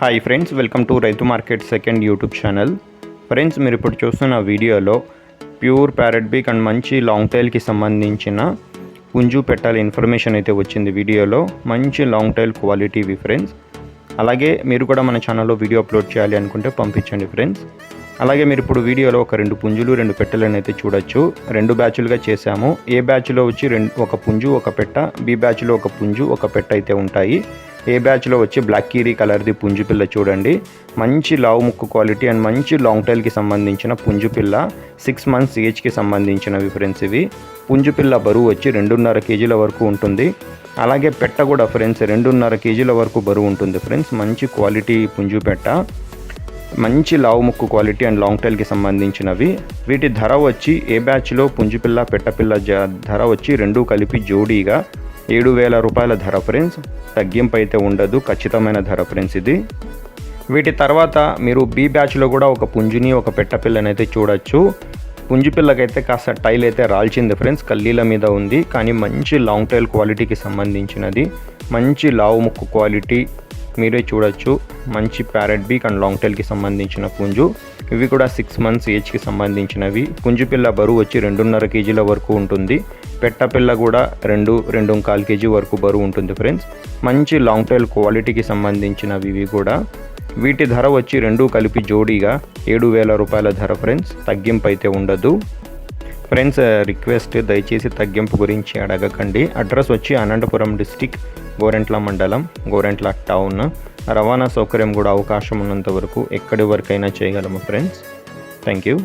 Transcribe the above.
Hi friends, welcome to రైతు market second YouTube channel. Friends, మీరు ఇప్పుడు చూస్తున్న వీడియోలో ప్యూర్ ప్యారెట్ బీక్ అండ్ మంచి లాంగ్ టైల్కి సంబంధించిన పుంజు పెట్టాలి ఇన్ఫర్మేషన్ అయితే వచ్చింది. వీడియోలో మంచి లాంగ్ టైల్ క్వాలిటీవి ఫ్రెండ్స్. అలాగే మీరు కూడా మన ఛానల్లో వీడియో అప్లోడ్ చేయాలి అనుకుంటే పంపించండి ఫ్రెండ్స్. అలాగే మీరు ఇప్పుడు వీడియోలో ఒక 2 పుంజులు 2 పెట్టెలను అయితే చూడొచ్చు. 2 బ్యాచ్లుగా చేశాము. ఏ బ్యాచ్లో వచ్చి ఒక పుంజు ఒక పెట్ట, బి బ్యాచ్లో ఒక పుంజు ఒక పెట్ట అయితే ఉంటాయి. ఏ బ్యాచ్లో వచ్చి బ్లాక్ కీరీ కలర్ది పుంజు పిల్ల చూడండి. మంచి లావు ముక్కు క్వాలిటీ అండ్ మంచి లాంగ్ టైల్కి సంబంధించిన పుంజు పిల్ల 6 మంత్స్ ఏజ్కి సంబంధించినవి ఫ్రెండ్స్. ఇవి పుంజు పిల్ల బరువు వచ్చి 2.5 కేజీల వరకు ఉంటుంది. అలాగే పెట్ట కూడా ఫ్రెండ్స్ 2.5 కేజీల వరకు బరువు ఉంటుంది ఫ్రెండ్స్. మంచి క్వాలిటీ పుంజు పెట్ట, మంచి లావు ముక్కు క్వాలిటీ అండ్ లాంగ్ టైల్కి సంబంధించినవి. వీటి ధర వచ్చి ఏ బ్యాచ్లో పుంజుపిల్ల పెట్టపిల్ల ధర వచ్చి 2 కలిపి జోడీగా 7,000 రూపాయల ధర ఫ్రెండ్స్. తగ్గింపు అయితే ఉండదు, ఖచ్చితమైన ధర ఫ్రెండ్స్ ఇది. వీటి తర్వాత మీరు బి బ్యాచ్లో కూడా ఒక పుంజుని ఒక పెట్టపిల్లనైతే చూడొచ్చు. పుంజుపిల్లకైతే కాస్త టైల్ అయితే రాల్చింది ఫ్రెండ్స్, కల్లీల మీద ఉంది. కానీ మంచి లాంగ్ టైల్ క్వాలిటీకి సంబంధించినది, మంచి లావు ముక్కు క్వాలిటీ మీరే చూడొచ్చు. మంచి ప్యారెట్ బీక్ అండ్ లాంగ్ టైల్కి సంబంధించిన పుంజు. ఇవి కూడా 6 మంత్స్ ఏజ్కి సంబంధించినవి. పుంజు పిల్ల బరువు వచ్చి 2.5 కేజీల వరకు ఉంటుంది. పెట్టపిల్ల కూడా 2.25 కేజీ వరకు బరువు ఉంటుంది ఫ్రెండ్స్. మంచి లాంగ్ టైల్ క్వాలిటీకి సంబంధించినవి ఇవి కూడా. వీటి ధర వచ్చి 2 కలిపి జోడీగా 7,000 రూపాయల ధర ఫ్రెండ్స్. తగ్గింపు అయితే ఉండదు ఫ్రెండ్స్. రిక్వెస్ట్, దయచేసి తగ్గింపు గురించి అడగకండి. అడ్రస్ వచ్చి అనంతపురం డిస్టిక్, గోరెంట్ల మండలం, గోరెంట్ల టౌన్. రవాణా సౌకర్యం కూడా అవకాశం ఉన్నంత వరకు ఎక్కడి వరకైనా చేయగలము ఫ్రెండ్స్. Thank you.